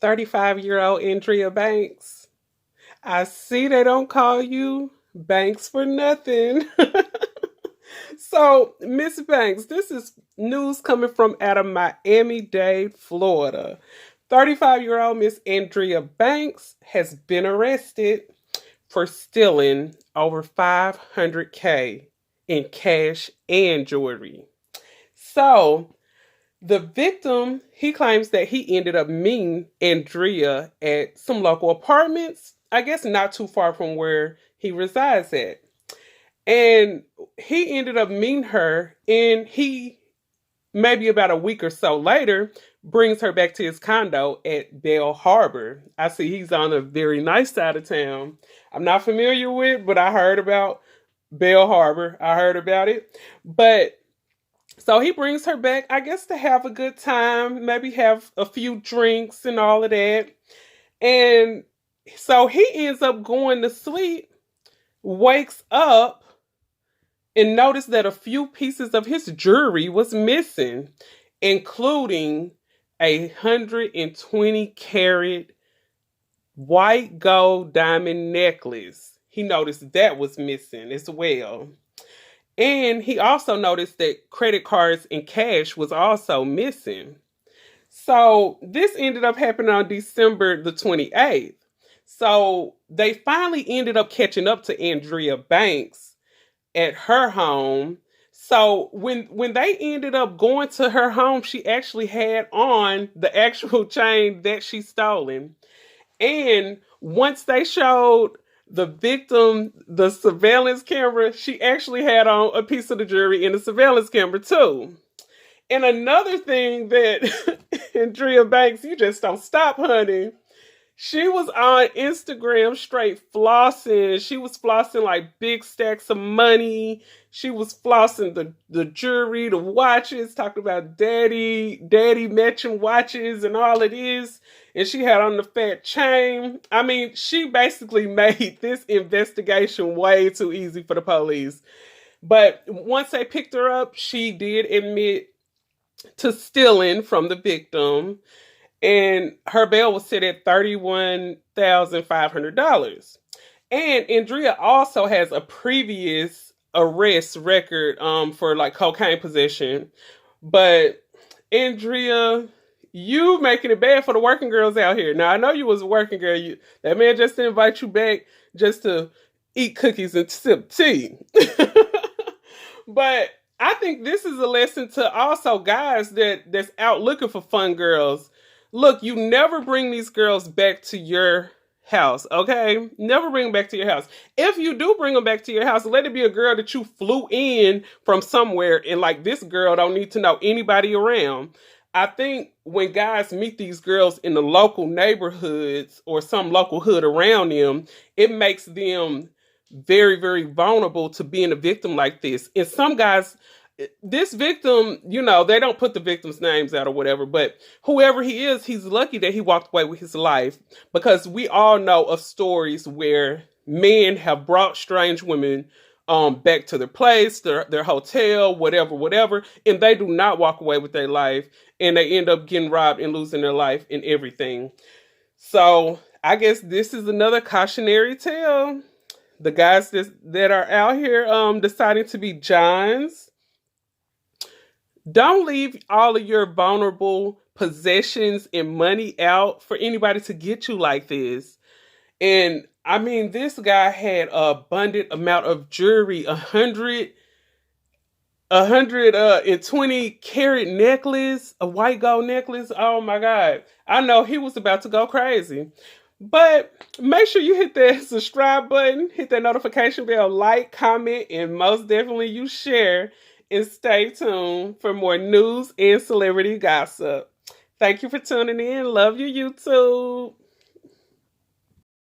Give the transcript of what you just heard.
35-year-old Andrea Banks. I see they don't call you Banks for nothing. So, Miss Banks, this is news coming from out of Miami-Dade, Florida. 35-year-old Miss Andrea Banks has been arrested for stealing over 500K in cash and jewelry. So, the victim, he claims that he ended up meeting Andrea at some local apartments, I guess not too far from where he resides at. And he ended up meeting her, and he, maybe about a week or so later, brings her back to his condo at Bell Harbor. I see he's on a very nice side of town. I'm not familiar with, but I heard about Bell Harbor. I heard about it. But so he brings her back, I guess, to have a good time, maybe have a few drinks and all of that. And so he ends up going to sleep, wakes up, and noticed that a few pieces of his jewelry was missing, including a 120 carat white gold diamond necklace. He noticed that was missing as well. And he also noticed that credit cards and cash was also missing. So this ended up happening on December the 28th. So they finally ended up catching up to Andrea Banks at her home. So when they ended up going to her home, she actually had on the actual chain that she stolen. And once they showed the victim the surveillance camera, she actually had on a piece of the jewelry in the surveillance camera too. And another thing that Andrea Banks, you just don't stop, honey. She was on Instagram straight flossing. She was flossing like big stacks of money. She was flossing the jewelry, the watches, talking about daddy matching watches and all it is. And she had on the fat chain. I mean, she basically made this investigation way too easy for the police. But once they picked her up, she did admit to stealing from the victim. And her bail was set at $31,500. And Andrea also has a previous arrest record for like cocaine possession. But Andrea, you making it bad for the working girls out here. Now I know you was a working girl. That man just didn't invite you back just to eat cookies and sip tea. But I think this is a lesson to also guys that's out looking for fun girls. Look, you never bring these girls back to your house, okay? Never bring them back to your house. If you do bring them back to your house, let it be a girl that you flew in from somewhere, and like, this girl don't need to know anybody around. I think when guys meet these girls in the local neighborhoods or some local hood around them, it makes them very, very vulnerable to being a victim like this. And some guys, this victim, they don't put the victim's names out or whatever, but whoever he is, he's lucky that he walked away with his life, because we all know of stories where men have brought strange women back to their place, their hotel, whatever, and they do not walk away with their life, and they end up getting robbed and losing their life and everything. So I guess this is another cautionary tale. The guys that are out here deciding to be Johns, don't leave all of your vulnerable possessions and money out for anybody to get you like this. And I mean, this guy had an abundant amount of jewelry, 120 carat necklace, a white gold necklace. Oh my God. I know he was about to go crazy. But make sure you hit that subscribe button, hit that notification bell, like, comment, and most definitely you share. And stay tuned for more news and celebrity gossip. Thank you for tuning in. Love you, YouTube.